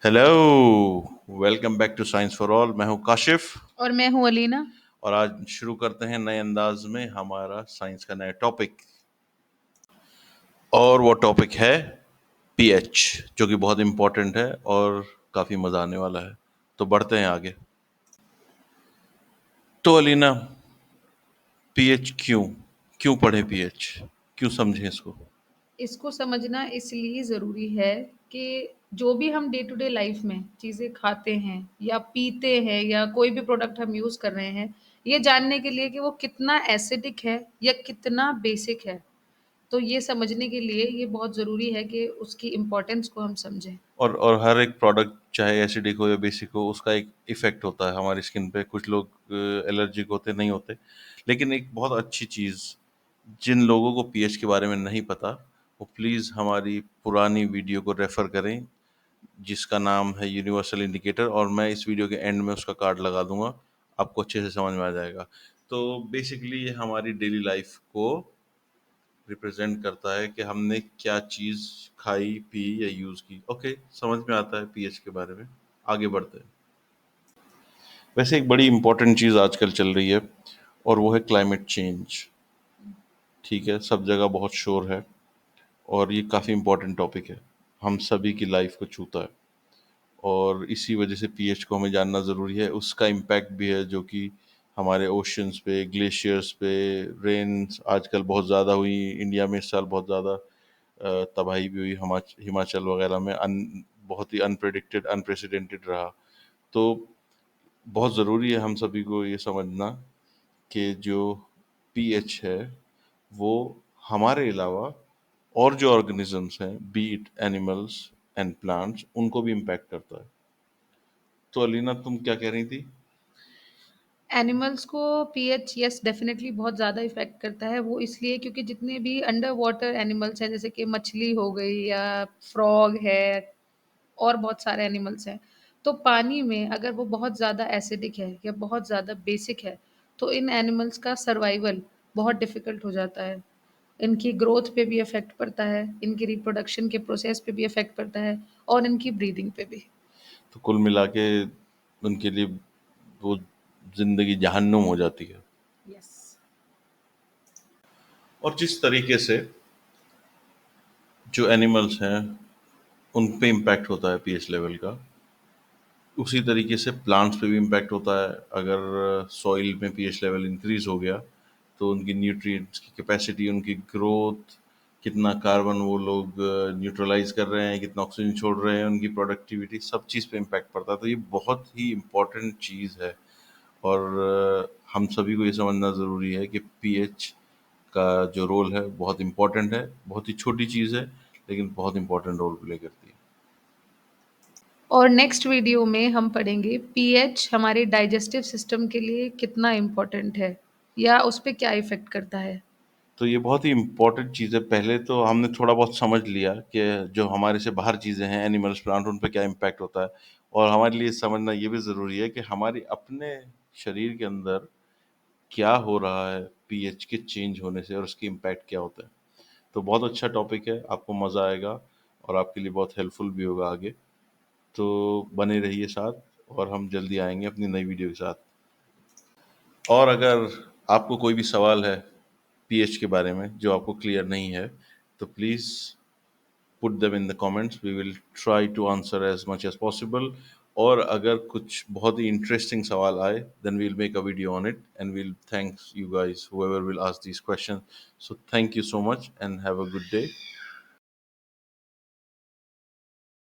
Hello, welcome back to science for all. मैं हूं काशिफ और मैं हूँ अलीना। और आज शुरू करते हैं नए अंदाज में हमारा साइंस का नया टॉपिक। और वो टॉपिक है पीएच, जो कि बहुत इम्पोर्टेंट है और काफ़ी मज़ा आने वाला है। तो बढ़ते हैं आगे। तो अलीना, पीएच क्यों क्यों पढ़ें पीएच, क्यों समझें इसको? इसको समझना इसलिए ज़रूरी है कि जो भी हम डे टू डे लाइफ में चीज़ें खाते हैं या पीते हैं या कोई भी प्रोडक्ट हम यूज़ कर रहे हैं, ये जानने के लिए कि वो कितना एसिडिक है या कितना बेसिक है। तो ये समझने के लिए ये बहुत ज़रूरी है कि उसकी इम्पोर्टेंस को हम समझें। और हर एक प्रोडक्ट, चाहे एसिडिक हो या बेसिक हो, उसका एक इफेक्ट होता है हमारी स्किन पे। कुछ लोग एलर्जिक होते, नहीं होते। लेकिन एक बहुत अच्छी चीज़, जिन लोगों को पीएच के बारे में नहीं पता, वो प्लीज़ हमारी पुरानी वीडियो को रेफ़र करें, जिसका नाम है यूनिवर्सल इंडिकेटर, और मैं इस वीडियो के एंड में उसका कार्ड लगा दूंगा। आपको अच्छे से समझ में आ जाएगा। तो बेसिकली ये हमारी डेली लाइफ को रिप्रेजेंट करता है कि हमने क्या चीज़ खाई, पी या यूज़ की। ओके, समझ में आता है पीएच के बारे में। आगे बढ़ते हैं। वैसे एक बड़ी इंपॉर्टेंट चीज़ आजकल चल रही है, और वो है क्लाइमेट चेंज। ठीक है, सब जगह बहुत शोर है, और ये काफ़ी इंपॉर्टेंट टॉपिक है, हम सभी की लाइफ को छूता है। और इसी वजह से पीएच को हमें जानना ज़रूरी है। उसका इम्पैक्ट भी है, जो कि हमारे ओशंस पे, ग्लेशियर्स पे, रेन्स आजकल बहुत ज़्यादा हुई। इंडिया में इस साल बहुत ज़्यादा तबाही भी हुई। हिमाचल वगैरह में बहुत ही अनप्रेडिक्टेड, अनप्रेसिडेंटेड रहा। तो बहुत ज़रूरी है हम सभी को ये समझना कि जो पीएच है वो हमारे अलावा और जो ऑर्गेनिजम्स हैं, B it animals and plants, उनको भी इम्पैक्ट करता है। तो अलीना, तुम क्या कह रही थी? एनिमल्स को पीएच यस डेफिनेटली बहुत ज़्यादा इफ़ेक्ट करता है। वो इसलिए क्योंकि जितने भी अंडर वाटर एनिमल्स हैं जैसे कि मछली हो गई या फ्रॉग है और बहुत सारे एनिमल्स हैं, तो पानी में अगर वो बहुत ज़्यादा एसिडिक है या बहुत ज़्यादा बेसिक है, तो इन एनिमल्स का सर्वाइवल बहुत डिफ़िकल्ट हो जाता है। इनकी ग्रोथ पे भी इफ़ेक्ट पड़ता है, इनकी रिप्रोडक्शन के प्रोसेस पे भी इफ़ेक्ट पड़ता है और इनकी ब्रीदिंग पे भी। तो कुल मिला के उनके लिए वो जिंदगी जहन्नुम हो जाती है। यस। और जिस तरीके से जो एनिमल्स हैं उन पे इम्पैक्ट होता है पीएच लेवल का, उसी तरीके से प्लांट्स पे भी इम्पैक्ट होता है। अगर सॉइल में पीएच लेवल इंक्रीज हो गया, तो उनकी न्यूट्रिएंट्स की कैपेसिटी, उनकी ग्रोथ, कितना कार्बन वो लोग न्यूट्रलाइज कर रहे हैं, कितना ऑक्सीजन छोड़ रहे हैं, उनकी प्रोडक्टिविटी, सब चीज़ पे इम्पैक्ट पड़ता है। तो ये बहुत ही इम्पोर्टेंट चीज़ है। और हम सभी को ये समझना ज़रूरी है कि पीएच का जो रोल है बहुत इम्पोर्टेंट है। बहुत ही छोटी चीज़ है, लेकिन बहुत इम्पोर्टेंट रोल प्ले करती है। और नेक्स्ट वीडियो में हम पढ़ेंगे पीएच हमारे डाइजेस्टिव सिस्टम के लिए कितना इम्पोर्टेंट है या उस पे क्या इफ़ेक्ट करता है। तो ये बहुत ही इम्पोर्टेंट चीज़ है। पहले तो हमने थोड़ा बहुत समझ लिया कि जो हमारे से बाहर चीज़ें हैं, एनिमल्स, प्लांट, उन पे क्या इम्पैक्ट होता है। और हमारे लिए समझना ये भी ज़रूरी है कि हमारी अपने शरीर के अंदर क्या हो रहा है पीएच के चेंज होने से, और उसकी इम्पैक्ट क्या होता है। तो बहुत अच्छा टॉपिक है, आपको मज़ा आएगा और आपके लिए बहुत हेल्पफुल भी होगा आगे। तो बने रहिए साथ, और हम जल्दी आएंगे अपनी नई वीडियो के साथ। और अगर आपको कोई भी सवाल है पीएच के बारे में जो आपको क्लियर नहीं है, तो please put them in the comments, we will try to answer as much as possible. और अगर कुछ बहुत ही इंटरेस्टिंग सवाल आए, then we'll make a video on it and we'll thanks you guys, whoever will ask these questions. So thank you so much and have a good day.